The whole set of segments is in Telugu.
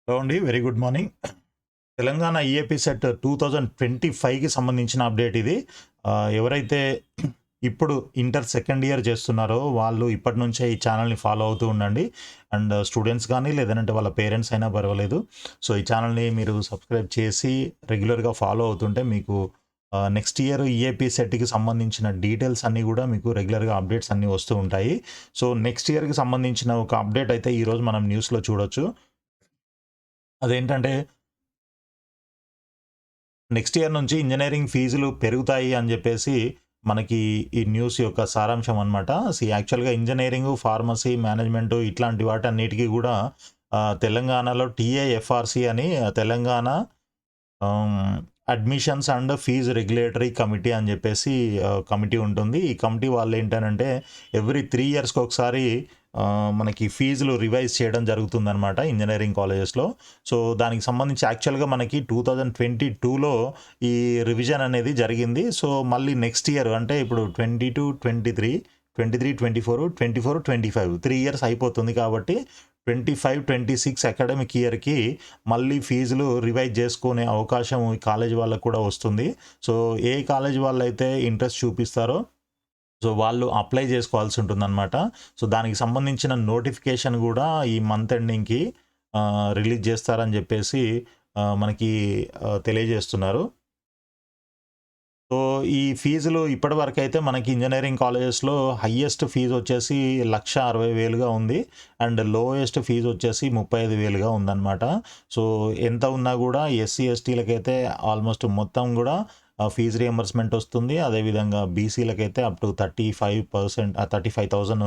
హలో అండి. Very good morning. Telangana EAP CET 2025కి సంబంధించిన అప్డేట్ ఇది. ఎవరైతే ఇప్పుడు ఇంటర్ సెకండ్ ఇయర్ చేస్తున్నారో వాళ్ళు ఇప్పటి నుంచే ఈ ఛానల్‌ని ఫాలో అవుతూ ఉండండి. అండ్ స్టూడెంట్స్ కానీ లేదనంటే వాళ్ళ పేరెంట్స్ అయినా పర్వాలేదు. సో, ఈ ఛానల్‌ని మీరు సబ్స్క్రైబ్ చేసి రెగ్యులర్‌గా ఫాలో అవుతుంటే మీకు నెక్స్ట్ ఇయర్ ఈఏపీ సెట్‌కి సంబంధించిన డీటెయిల్స్ అన్నీ కూడా మీకు రెగ్యులర్‌గా అప్డేట్స్ అన్నీ వస్తూ ఉంటాయి. సో, నెక్స్ట్ ఇయర్‌కి సంబంధించిన ఒక అప్డేట్ అయితే ఈరోజు మనం న్యూస్‌లో చూడొచ్చు. అదేంటంటే నెక్స్ట్ ఇయర్ నుంచి ఇంజినీరింగ్ ఫీజులు పెరుగుతాయి అని జెప్పేసి మనకి ఈ న్యూస్ యొక్క సారాంశం అనమాట. యాక్చువల్‌గా ఇంజినీరింగు, ఫార్మసీ, మేనేజ్మెంటు ఇట్లాంటి వాటన్నిటికి గూడా తెలంగాణలో టీఏఎఫ్ఆర్‌సీ అని Telangana ah, admissions and fee regulatory committee అని జెప్పేసి కమిటీ ఉంటుంది. ఈ కమిటీ వాళ్ళేంటనంటే ఎవ్రీ 3 ఇయర్స్‌కి ఒకసారి మనకి ఫీజులు రివైజ్ చేయడం జరుగుతుందనమాట ఇంజినీరింగ్ కాలేజెస్‌లో. సో, దానికి సంబంధించి యాక్చువల్‌గా మనకి 2022లో ఈ రివిజన్ అనేది జరిగింది. సో, మళ్ళీ నెక్స్ట్ ఇయర్ అంటే ఇప్పుడు 22, 23, 23, 24, 24, 25 3 ఇయర్స్ అయిపోతుంది కాబట్టి 25, 26 అకాడమిక్ ఇయర్‌కి మళ్ళీ ఫీజులు రివైజ్ చేసుకునే అవకాశం ఈ కాలేజీ వాళ్ళకి కూడా వస్తుంది. సో, ఏ కాలేజీ వాళ్ళైతే ఇంట్రెస్ట్ చూపిస్తారో సో, వాళ్ళు అప్లై చేసుకోవాల్సి ఉంటుందనమాట. సో, దానికి సంబంధించిన నోటిఫికేషన్ గూడా ఈ మంత్ ఎండింగ్‌కి రిలీజ్ చేస్తారని జెప్పేసి మనకి తెలియజేస్తున్నారు. సో, ఈ ఫీజులు ఇప్పటివరకైతే మనకి ఇంజినీరింగ్ కాలేజెస్‌లో హైయెస్ట్ ఫీజ్ వచ్చేసి 1,60,000గా ఉంది. అండ్ లోయెస్ట్ ఫీజ్ వచ్చేసి 35,000గా ఉందన్నమాట. సో, ఎంత ఉన్నా గూడా ఎస్సీ, ఎస్టీలకైతే ఆల్మోస్ట్ మొత్తం గూడా ఫీజ్ రియంబర్స్‌మెంట్ వస్తుంది. అదేవిధంగా బీసీలకైతే అప్ టు 35,000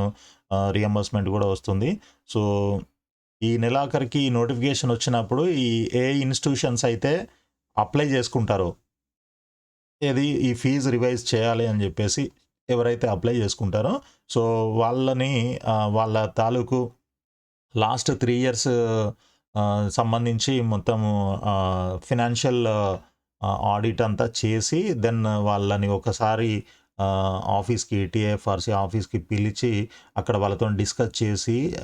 రియంబర్స్‌మెంట్ గూడా వస్తుంది. సో, ఈ నెలాఖరికి నోటిఫికేషన్ వచ్చినప్పుడు ఏ ఇన్‌స్టిట్యూషన్స్ అయితే అప్లై చేసుకుంటారో ఈ ఫీజ్ రివైజ్ చేయాలి అని జెప్పేసి ఎవరైతే అప్లై చేసుకుంటారో, సో, వాళ్ళని వాళ్ళ తాలూకు లాస్ట్ 3 ఇయర్స్ సంబంధించి మొత్తము ఫినాన్షియల్ ఆడిట్ అంతా చేసి దెన్ వాళ్ళని ఒకసారి ఆఫీస్‌కి టీఎఫ్ఆర్‌సీ ఆఫీస్‌కి పిలిచి అక్కడ వాళ్ళతోని డిస్కస్ చేసి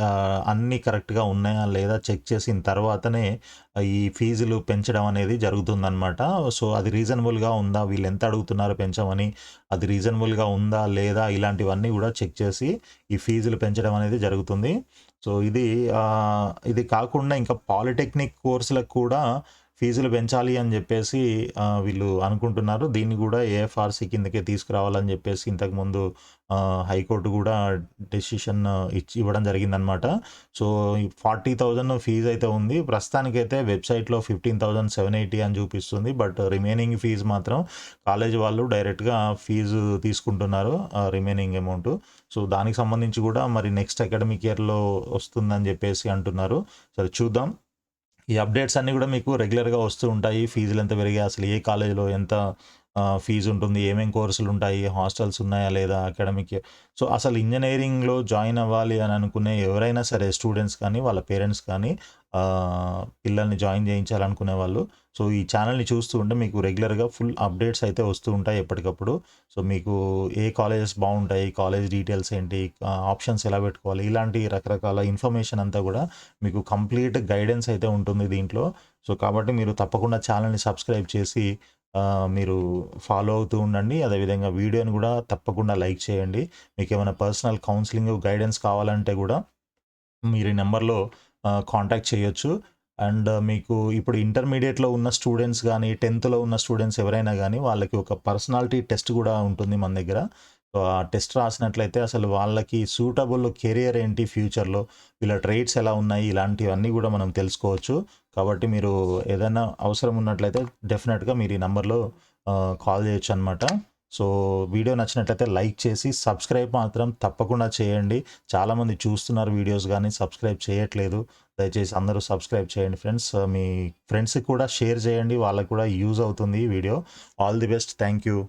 అన్నీ కరెక్ట్‌గా ఉన్నాయా లేదా చెక్ చేసిన తర్వాతనే ఈ ఫీజులు పెంచడం అనేది జరుగుతుందనమాట. సో, అది రీజనబుల్‌గా ఉందా? వీళ్ళెంత అడుగుతున్నారు పెంచమని, అది రీజనబుల్‌గా ఉందా? లేదా? ఇలాంటివన్నీ గూడా చెక్ చేసి ఈ ఫీజులు పెంచడం అనేది జరుగుతుంది. సో, ఇది కాకుండా ఇంకా పాలిటెక్నిక్ కోర్సులకు కూడా ఫీజులు పెంచాలి అని జెప్పేసి వీళ్ళు అనుకుంటున్నారు. దీన్ని గూడా ఏఎఫ్ఆర్‌సీ కిందకే తీసుకురావాలని జెప్పేసి ఇంతకుముందు హైకోర్టు గూడా డెసిషన్ ఇవ్వడం జరిగిందనమాట. సో, ఈ 40,000 ఫీజ్ అయితే ఉంది. ప్రస్తుతానికైతే వెబ్‌సైట్‌లో 15,780 అని చూపిస్తుంది. బట్ రిమైనింగ్ ఫీజ్ మాత్రం కాలేజీ వాళ్ళు డైరెక్ట్‌గా ఫీజు తీసుకుంటున్నారు. Remaining amount. సో, దానికి సంబంధించి గూడా మరి నెక్స్ట్ అకాడమిక్ ఇయర్‌లో వస్తుందని జెప్పేసి అంటున్నారు. సరే చూద్దాం. ఈ అప్డేట్స్ అన్నీ గూడా మీకు రెగ్యులర్‌గా వస్తూ ఉంటాయి. ఫీజులెంత పెరిగాయి, అసలు ఏ కాలేజీలో ఎంత ఫీజుంటుంది, ఏమేం కోర్సులుంటాయి, హాస్టల్స్ ఉన్నాయా లేదా, అకాడమిక్ సో, అసలు ఇంజినీరింగ్‌లో జాయిన్ అవ్వాలి అని అనుకునే ఎవరైనా సరే స్టూడెంట్స్ కానీ, వాళ్ళ పేరెంట్స్ కానీ పిల్లల్ని జాయిన్ చేయించాలనుకునే వాళ్ళు సో, ఈ ఛానెల్‌ని చూస్తూ ఉంటే మీకు రెగ్యులర్‌గా ఫుల్ అప్డేట్స్ అయితే వస్తూ ఉంటాయి ఎప్పటికప్పుడు. సో, మీకు ఏ కాలేజెస్ బావుంటాయి, కాలేజ్ డీటెయిల్స్ ఏంటి, ఆప్షన్స్ ఎలా పెట్టుకోవాలి, ఇలాంటి రకరకాల ఇన్ఫర్మేషన్ అంతా గూడా మీకు కంప్లీట్ గైడెన్స్ అయితే ఉంటుంది దీంట్లో. సో, కాబట్టి మీరు తప్పకుండా ఛానెల్‌ని సబ్స్క్రైబ్ చేసి మీరు ఫాలో అవుతూ ఉండండి. అదేవిధంగా వీడియోని గూడా తప్పకుండా లైక్ చేయండి. మీకేమైనా పర్సనల్ కౌన్సెలింగ్, గైడెన్స్ కావాలంటే గూడా మీరు ఈ నంబర్‌లో కాంటాక్ట్ చేయొచ్చు. అండ్ మీకు ఇప్పుడు ఇంటర్మీడియేట్‌లో ఉన్న స్టూడెంట్స్ గానీ, 10థ్‌లో ఉన్న స్టూడెంట్స్ ఎవరైనా గానీ, వాళ్ళకి ఒక పర్సనాలిటీ టెస్ట్ గూడా ఉంటుంది మన దగ్గర. సో, ఆ టెస్ట్ రాసినట్లయితే అసలు వాళ్ళకి సూటబుల్ కెరియర్ ఏంటి ఫ్యూచర్‌లో, వీళ్ళ ట్రైట్స్ ఎలా ఉన్నాయి, ఇలాంటివన్నీ గూడా మనం తెలుసుకోవచ్చు. కాబట్టి మీరు ఏదైనా అవసరం ఉన్నట్లయితే డెఫినెట్‌గా మీరు ఈ నంబర్‌లో కాల్ చేయొచ్చనమాట. సో, వీడియో నచ్చినట్లయితే లైక్ చేసి, సబ్స్క్రైబ్ మాత్రం తప్పకుండా చేయండి. చాలామంది చూస్తున్నారు వీడియోస్ గానీ, సబ్స్క్రైబ్ చేయట్లేదు. దయచేసి అందరూ సబ్స్క్రైబ్ చేయండి ఫ్రెండ్స్. మీ ఫ్రెండ్స్‌కి కూడా షేర్ చేయండి. వాళ్ళకి కూడా యూజ్ అవుతుంది ఈ video. All the best. Thank you.